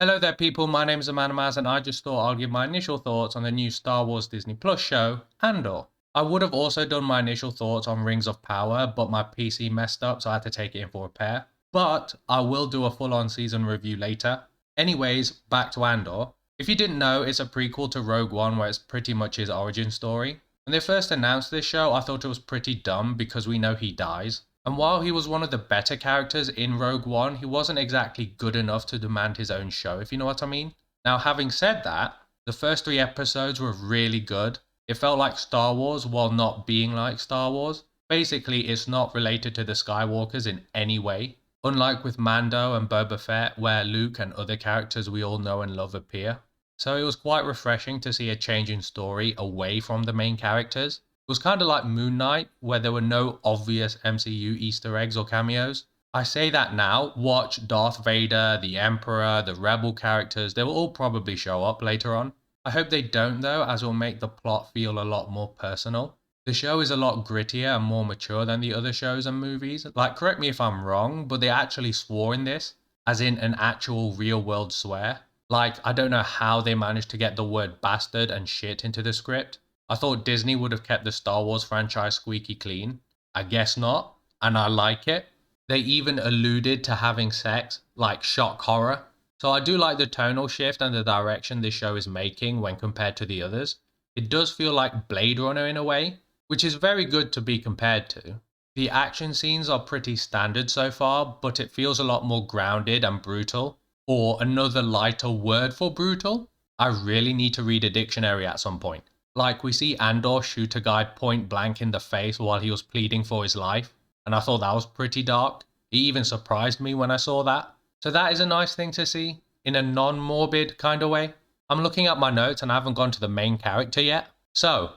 Hello there people, my name is Amanamaz and I just thought I'll give my initial thoughts on the new Star Wars Disney Plus show, Andor. I would have also done my initial thoughts on Rings of Power, but my PC messed up so I had to take it in for repair. But I will do a full-on season review later. Anyways, back to Andor. If you didn't know, it's a prequel to Rogue One where it's pretty much his origin story. When they first announced this show, I thought it was pretty dumb because we know he dies. And while he was one of the better characters in Rogue One, he wasn't exactly good enough to demand his own show, if you know what I mean. Now, having said that, the first 3 episodes were really good. It felt like Star Wars while not being like Star Wars. Basically, it's not related to the Skywalkers in any way, unlike with Mando and Boba Fett, where Luke and other characters we all know and love appear. So it was quite refreshing to see a change in story away from the main characters. It was kind of like Moon Knight, where there were no obvious MCU Easter eggs or cameos. I say that now, watch Darth Vader, the Emperor, the Rebel characters, they will all probably show up later on. I hope they don't though, as it will make the plot feel a lot more personal. The show is a lot grittier and more mature than the other shows and movies. Like, correct me if I'm wrong, but they actually swore in this, as in an actual real world swear. Like, I don't know how they managed to get the word bastard and shit into the script. I thought Disney would have kept the Star Wars franchise squeaky clean. I guess not, and I like it. They even alluded to having sex, like shock horror. So I do like the tonal shift and the direction this show is making when compared to the others. It does feel like Blade Runner in a way, which is very good to be compared to. The action scenes are pretty standard so far, but it feels a lot more grounded and brutal. Or another lighter word for brutal? I really need to read a dictionary at some point. Like, we see Andor shoot a guy point blank in the face while he was pleading for his life, and I thought that was pretty dark. It even surprised me when I saw that. So that is a nice thing to see, in a non-morbid kind of way. I'm looking at my notes and I haven't gone to the main character yet. So,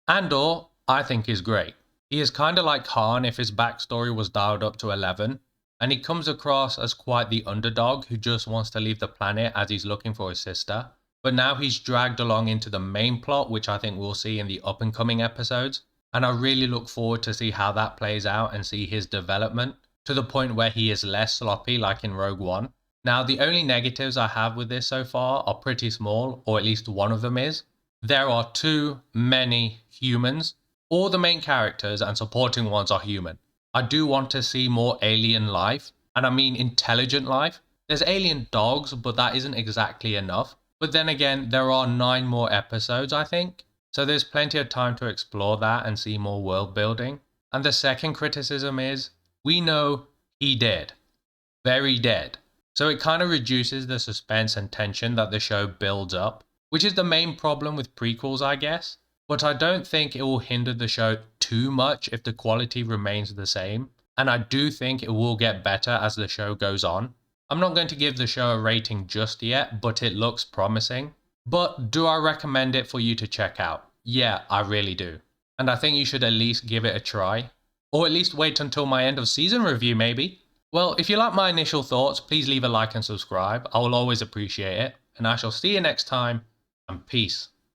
Andor, I think is great. He is kind of like Han if his backstory was dialed up to 11, and he comes across as quite the underdog who just wants to leave the planet as he's looking for his sister. But now he's dragged along into the main plot, which I think we'll see in the up and coming episodes. And I really look forward to see how that plays out and see his development to the point where he is less sloppy like in Rogue One. Now, the only negatives I have with this so far are pretty small, or at least one of them is. There are too many humans. All the main characters and supporting ones are human. I do want to see more alien life, and I mean intelligent life. There's alien dogs, but that isn't exactly enough. But then again, there are 9 more episodes, I think. So there's plenty of time to explore that and see more world building. And the second criticism is, we know he dead. Very dead. So it kind of reduces the suspense and tension that the show builds up, which is the main problem with prequels, I guess. But I don't think it will hinder the show too much if the quality remains the same. And I do think it will get better as the show goes on. I'm not going to give the show a rating just yet, but it looks promising. But do I recommend it for you to check out? Yeah, I really do. And I think you should at least give it a try. Or at least wait until my end of season review maybe. Well, if you like my initial thoughts, please leave a like and subscribe. I will always appreciate it. And I shall see you next time, and peace.